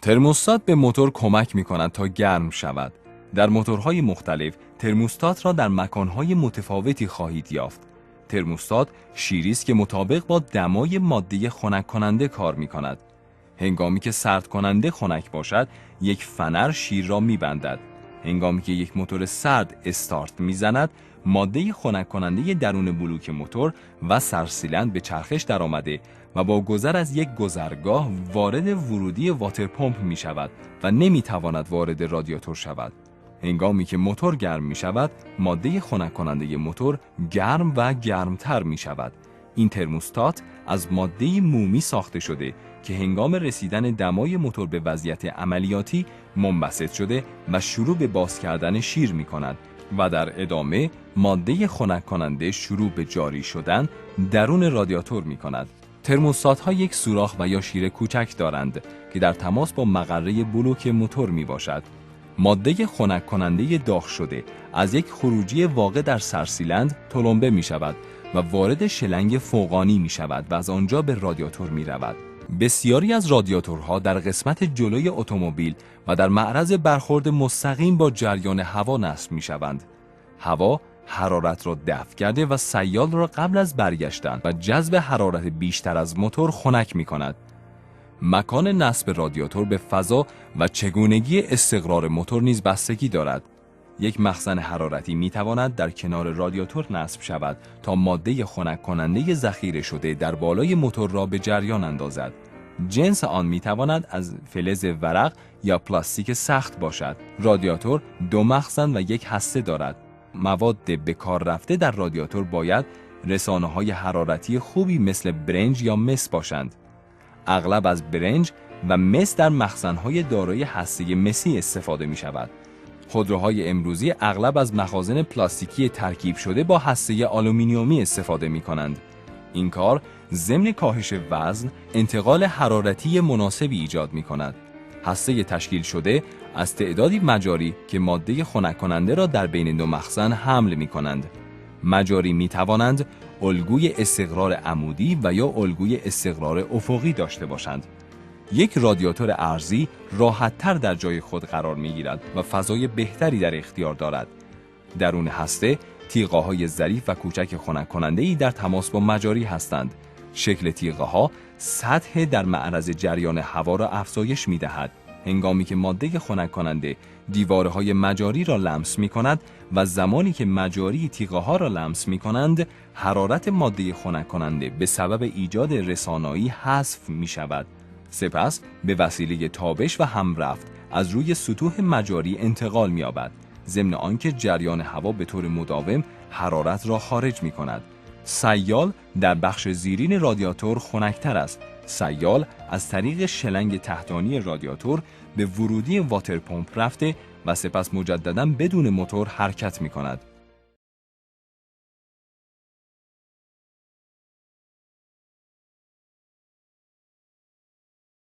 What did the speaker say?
ترموستات به موتور کمک می‌کند تا گرم شود. در موتورهای مختلف ترموستات را در مکانهای متفاوتی خواهید یافت. ترموستات شیری است که مطابق با دمای ماده خنک کننده کار می‌کند. هنگامی که سرد کننده خنک باشد، یک فنر شیر را می‌بندد. هنگامی که یک موتور سرد استارت می‌زند، ماده خنک کننده درون بلوک موتور و سرسیلند به چرخش درآمده و با گذر از یک گذرگاه وارد ورودی واتر پمپ می شود و نمی تواند وارد رادیاتور شود. هنگامی که موتور گرم می شود، ماده خنک کننده موتور گرم و گرمتر می شود. این ترموستات از ماده مومی ساخته شده که هنگام رسیدن دمای موتور به وضعیت عملیاتی منبسط شده و شروع به باز کردن شیر می کند و در ادامه ماده خنک کننده شروع به جاری شدن درون رادیاتور می کند. ترموستات ها یک سوراخ و یا شیر کوچک دارند که در تماس با مقره بلوک موتور می باشد. ماده خنک کننده داغ شده از یک خروجی واقع در سرسیلند تلمبه می شود و وارد شلنگ فوقانی می شود و از آنجا به رادیاتور می رود. بسیاری از رادیاتورها در قسمت جلوی اتومبیل و در معرض برخورد مستقیم با جریان هوا نصب می شوند. هوا حرارت را دفع کرده و سیال را قبل از برگشتن و جذب حرارت بیشتر از موتور خنک می کند. مکان نصب رادیاتور به فضا و چگونگی استقرار موتور نیز بستگی دارد. یک مخزن حرارتی می تواند در کنار رادیاتور نصب شود تا ماده خنک کننده ذخیره شده در بالای موتور را به جریان اندازد. جنس آن می تواند از فلز ورق یا پلاستیک سخت باشد. رادیاتور 2 مخزن و 1 هسته دارد. مواد به کار رفته در رادیاتور باید رسانه‌های حرارتی خوبی مثل برنج یا مس باشند. اغلب از برنج و مس در مخزن‌های دارای هسته مسی استفاده می‌شود. خودروهای امروزی اغلب از مخازن پلاستیکی ترکیب شده با هسته آلومینیومی استفاده می‌کنند. این کار ضمن کاهش وزن، انتقال حرارتی مناسبی ایجاد می‌کند. هسته تشکیل شده از تعدادی مجاری که ماده خنک کننده را در بین 2 مخزن حمل می‌کنند. مجاری می‌توانند الگوی استقرار عمودی و یا الگوی استقرار افقی داشته باشند. یک رادیاتور ارضی راحت‌تر در جای خود قرار می‌گیرد و فضای بهتری در اختیار دارد. درون هسته تیغه‌های ظریف و کوچک خنک کننده‌ای در تماس با مجاری هستند. شکل تیغه‌ها سطح در معرض جریان هوا را افزایش می‌دهد. هنگامی که ماده خنک کننده دیوارهای مجاری را لمس می‌کند و زمانی که مجاری تیغه‌ها را لمس می‌کنند، حرارت ماده خنک کننده به سبب ایجاد رسانایی حذف می‌شود. سپس به وسیله تابش و همرفت از روی سطوح مجاری انتقال می‌یابد، ضمن آنکه جریان هوا به طور مداوم حرارت را خارج می‌کند. سیال در بخش زیرین رادیاتور خنک‌تر است. سیال از طریق شلنگ تحتانی رادیاتور به ورودی واتر پمپ رفته و سپس مجدداً بدون موتور حرکت می‌کند.